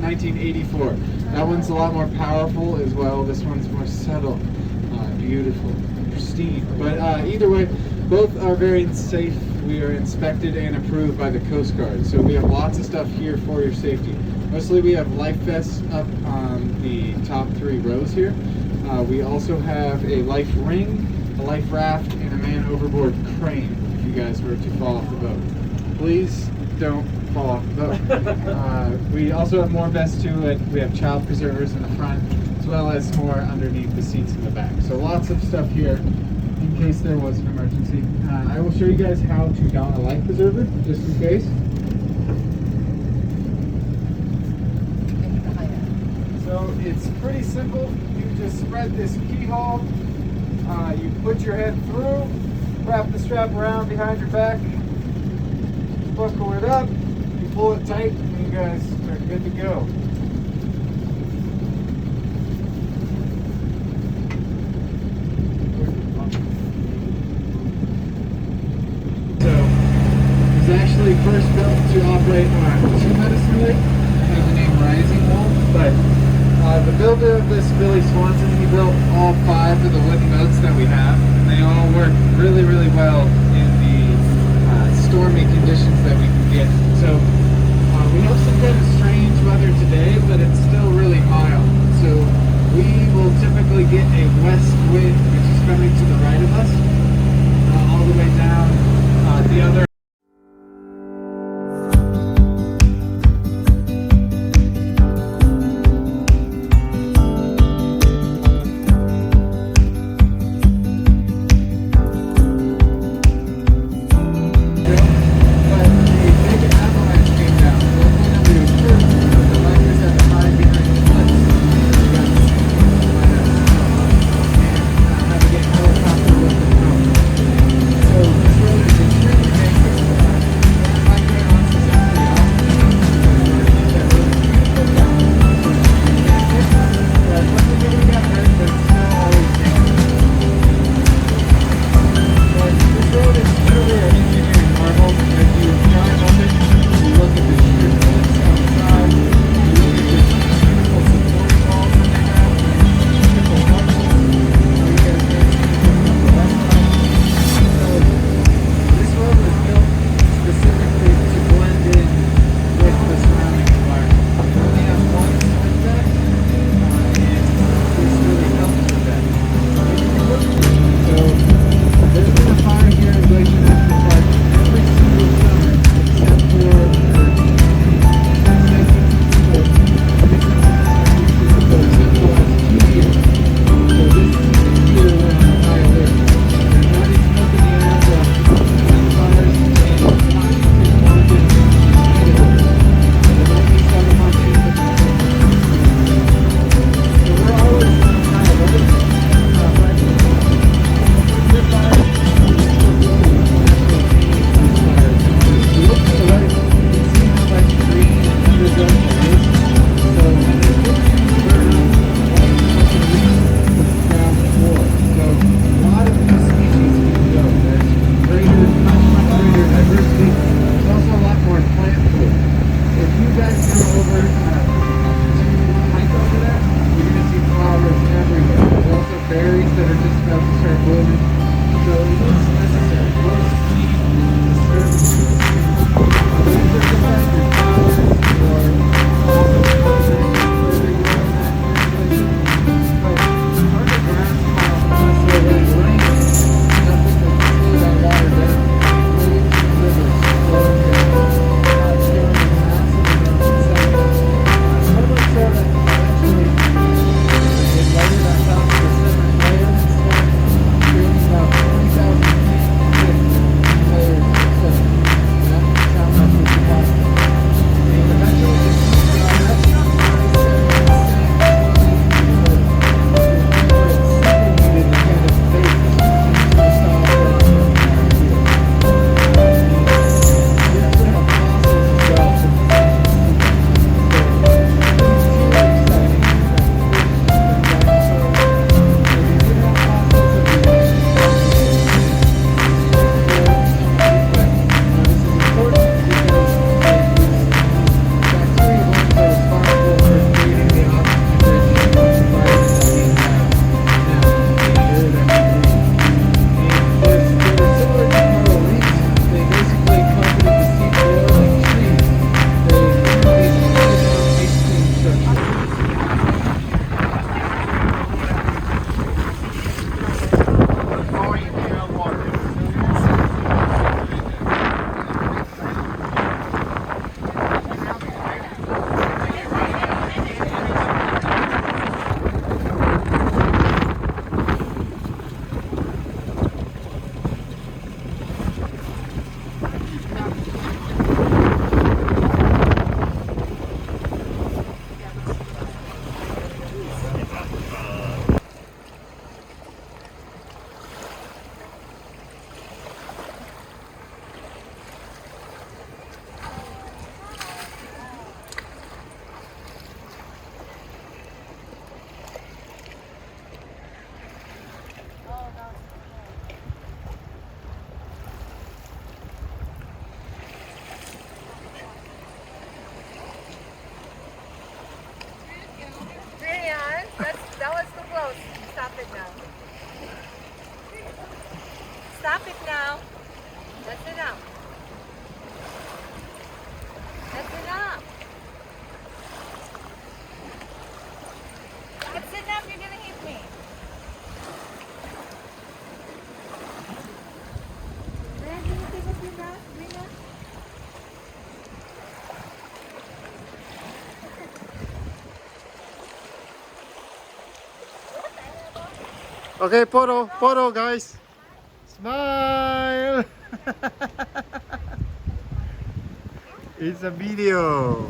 1984. That one's a lot more powerful as well. This one's more subtle, beautiful, pristine. But either way, both are very safe. We are inspected and approved by the Coast Guard. So we have lots of stuff here for your safety. Mostly we have life vests up on the top 3 rows here. We also have a life ring, a life raft, and a man overboard crane if you guys were to fall off the boat. Please don't fall off the boat. We also have more vests too. We have child preservers in the front, as well as more underneath the seats in the back. So lots of stuff here in case there was an emergency. I will show you guys how to don a life preserver, just in case. So it's pretty simple. You just spread this keyhole. You put your head through, wrap the strap around behind your back, buckle it up, you pull it tight, and you guys are good to go. So, it was actually first built to operate on 2 medicine lake, has the name Rising Wolf, but the builder of this, Billy Swanson, he built all 5 of the wooden boats that we have, and they all work really, really well in the stormy conditions that we can get. So we have some kind of strange weather today, but it's still really mild. So we will typically get a west wind, which is coming to the right of us, all the way down the other. Stop it now. Stop it now. That's enough. That's enough. That's enough. You're gonna hit me. Then can you take up your grass, Rina? Okay, photo guys. Smile. It's a video.